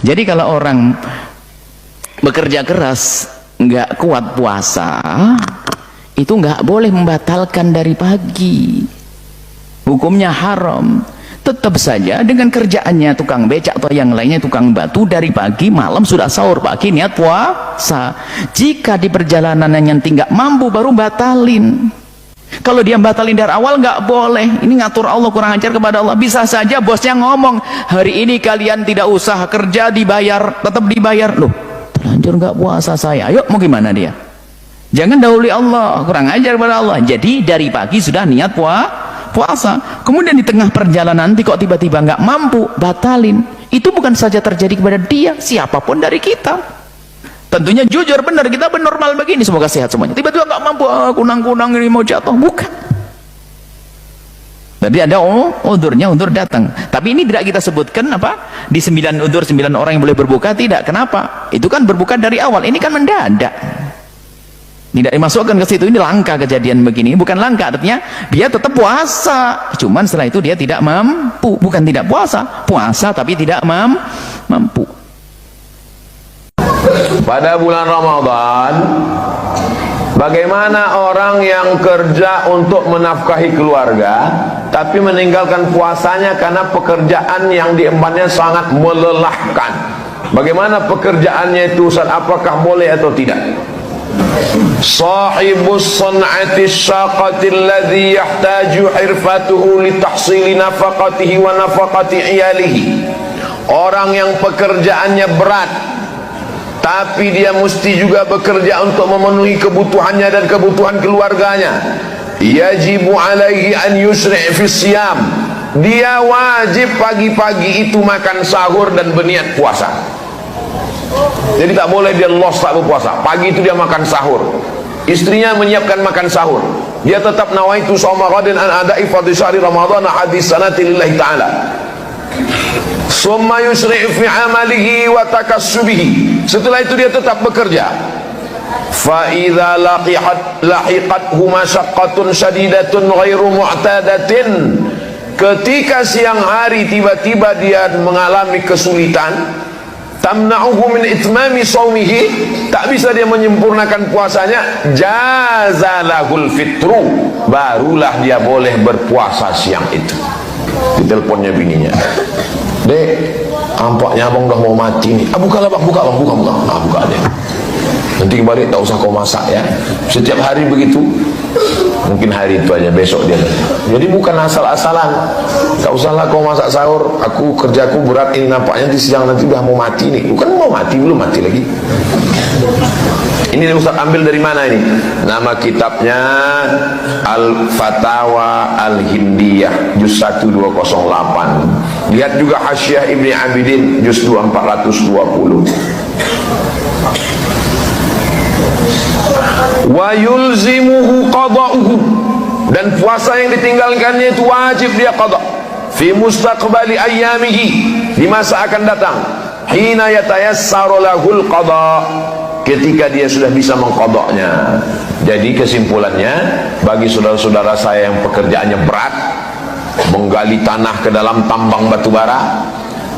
Jadi kalau orang bekerja keras nggak kuat puasa, itu nggak boleh membatalkan dari pagi, hukumnya haram. Tetap saja dengan kerjaannya tukang becak atau yang lainnya tukang batu, dari pagi malam sudah sahur, pagi niat puasa. Jika di perjalanan yang nggak mampu baru batalin. Kalau dia batalin dari awal nggak boleh. Ini ngatur Allah, kurang ajar kepada Allah. Bisa saja bosnya ngomong, hari ini kalian tidak usah kerja, dibayar, tetap dibayar. Loh, terlanjur nggak puasa saya, ayo mau gimana dia? Jangan dahului Allah, kurang ajar kepada Allah. Jadi dari pagi sudah niat puasa, kemudian di tengah perjalanan nanti kok tiba-tiba nggak mampu, batalin. Itu bukan saja terjadi kepada dia, siapapun dari kita. Tentunya jujur, benar, kita normal begini, semoga sehat semuanya. Tiba-tiba nggak mampu, kunang-kunang ini mau jatuh, bukan. Jadi ada udurnya, udur datang. Tapi ini tidak kita sebutkan apa di 9 udur 9 orang yang boleh berbuka, tidak. Kenapa? Itu kan berbuka dari awal, ini kan mendadak. Tidak dimasukkan ke situ. Ini langka kejadian begini, bukan langka, artinya dia tetap puasa, cuman setelah itu dia tidak mampu. Bukan tidak puasa, puasa tapi tidak mampu. Pada bulan Ramadan, bagaimana orang yang kerja untuk menafkahi keluarga tapi meninggalkan puasanya karena pekerjaan yang diembannya sangat melelahkan? Bagaimana pekerjaannya itu, Ustaz? Apakah boleh atau tidak? Sahibus san'ati syaqati alladhi yahtaju irfatuhu li tahsili nafaqatihi wa nafaqati iyalihi. Orang yang pekerjaannya berat tapi dia mesti juga bekerja untuk memenuhi kebutuhannya dan kebutuhan keluarganya. Yajibu alaihi an yusri' fi siyam. Dia wajib pagi-pagi itu makan sahur dan berniat puasa. Jadi tak boleh dia lost tak berpuasa. Pagi itu dia makan sahur, istrinya menyiapkan makan sahur, dia tetap nawaitu shauma ghadin an ada'i fardhi syahri ramadhan hadis sanati lillahi ta'ala. Summa yusri' fi amalihi wa takassubihi. Setelah itu dia tetap bekerja. Fa idza lahiqathu masyaqqatun shadidatun ghairu mu'tadatin. Ketika siang hari tiba-tiba dia mengalami kesulitan, tamna'uhu min itmami shaumihi, tak bisa dia menyempurnakan puasanya, jazalahul fitru, barulah dia boleh berpuasa siang itu. Diteleponnya bininya, "Dek, tampaknya abang udah mau mati nih." Bukalah bang, buka deh. Nanti kembali tak usah kau masak ya. Setiap hari begitu. Mungkin hari itu aja, besok dia. Jadi bukan asal-asalan. Tak usahlah kau masak sahur. Aku kerjaku berat ini, nampaknya di siang nanti udah mau mati nih. Bukan mau mati, belum mati lagi. Ini Ustaz ambil dari mana ini? Nama kitabnya Al-Fatawa Al-Hindiyah juz 1 208. Lihat juga Hasyiah Ibni Abidin juz 2 420. Wa yulzimuhu qada'uhu, dan puasa yang ditinggalkannya itu wajib dia qada fi mustaqbali ayyamihi, di masa akan datang, hina yatayassaru lahul qada, ketika dia sudah bisa mengqadanya. Jadi kesimpulannya, bagi saudara-saudara saya yang pekerjaannya berat, menggali tanah ke dalam tambang batu bara,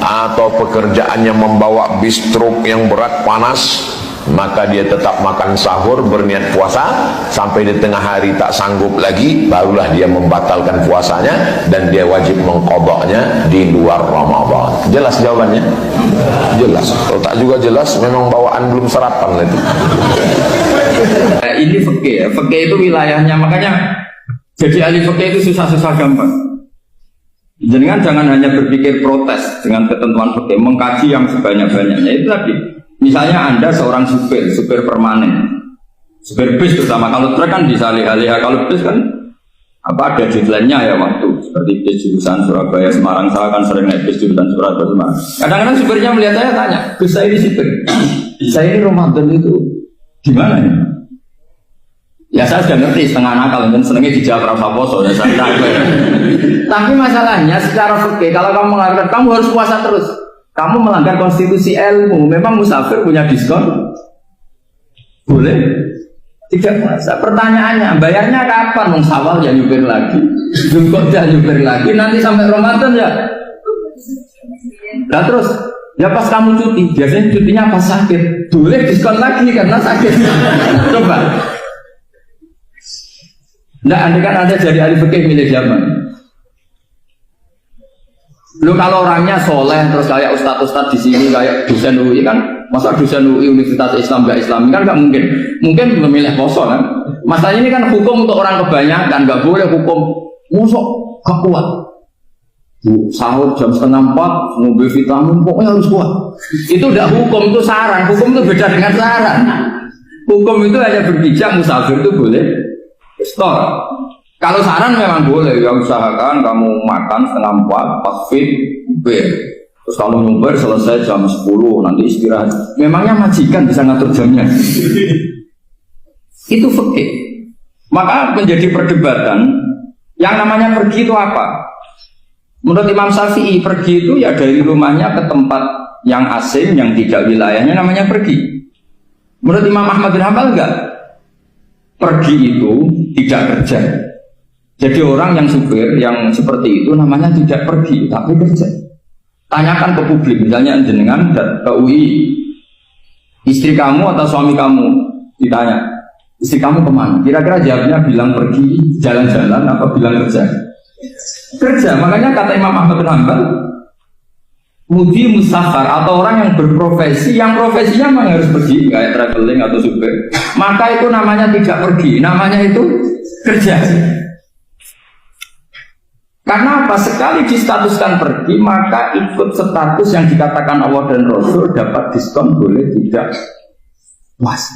atau pekerjaannya membawa bis truk yang berat panas, maka dia tetap makan sahur, berniat puasa sampai di tengah hari tak sanggup lagi, barulah dia membatalkan puasanya dan dia wajib mengqadanya di luar Ramadan. Jelas jawabannya? Jelas. Kalau tak juga jelas, memang bawaan belum sarapan itu. Ini fikih ya, fikih itu wilayahnya, makanya jadi ahli fikih itu susah-susah gampang. Jangan hanya berpikir protes dengan ketentuan fikih, mengkaji yang sebanyak-banyaknya. Itu tadi, misalnya Anda seorang supir permanen, supir bis terutama, kalau truk kan bisa alih-alih, kalau bis kan apa ada deadline-nya ya waktu, seperti bis jurusan Surabaya Semarang, saya kan sering naik bis jurusan Surabaya Semarang. Kadang-kadang supirnya melihat saya tanya, "Gus, saya ini supir, saya ini Ramadan itu gimana ya?" Ya saya sudah ngerti setengah nakal, dan senangnya dijawab rasa poso ya saya tahu. Tapi masalahnya secara fikih, kalau kamu mengatakan kamu harus puasa terus, kamu melanggar konstitusi ilmu. Memang musafir punya diskon? Boleh? Tidak puasa. Pertanyaannya, bayarnya kapan? Sawal ya nyupir lagi, Dzulqa'dah nyupir lagi, nanti sampai Ramadan ya. Nah terus Ya pas kamu cuti, biasanya cutinya pas sakit, boleh diskon lagi karena sakit. Coba. Nah, andai kan ada jadi ahli fikih milik zaman. Lu kalau orangnya soleh terus kayak ustadz-ustadz di sini kayak dosen UI kan, masa dosen UI Universitas Islam nggak Islami kan nggak mungkin. Mungkin memilih poso kan. Masalahnya ini kan hukum untuk orang kebanyakan, nggak boleh hukum musuh gak kuat. Sahur jam 3:30, mobil vitamin pokoknya harus kuat. Itu udah hukum, itu saran. Hukum itu beda dengan saran. Hukum itu hanya berpijak, musafir itu boleh store. Kalau saran memang boleh, ya usahakan kamu makan 3:30 pas fit, bir. Terus kalau nyuber selesai jam 10, nanti istirahat. Memangnya majikan bisa ngatur jamnya? Itu fikih. Maka menjadi perdebatan, yang namanya pergi itu apa? Menurut Imam Syafi'i, pergi itu ya dari rumahnya ke tempat yang asing, yang tidak wilayahnya, namanya pergi. Menurut Imam Ahmad bin Hanbal enggak. Pergi itu tidak kerja. Jadi orang yang supir, yang seperti itu namanya tidak pergi, tapi kerja. Tanyakan ke publik, misalnya jenengan ke UI, istri kamu atau suami kamu, ditanya, istri kamu kemana? Kira-kira jawabnya bilang pergi, jalan-jalan, apa bilang kerja? Kerja. Makanya kata Imam Ahmad bin Hanbal, mudi musafar atau orang yang berprofesi, yang profesinya memang harus pergi, kayak traveling atau supir, maka itu namanya tidak pergi, namanya itu kerja. Karena apa? Sekali distatuskan pergi, maka ikut status yang dikatakan Allah dan Rasul, dapat diskon, boleh tidak puasa.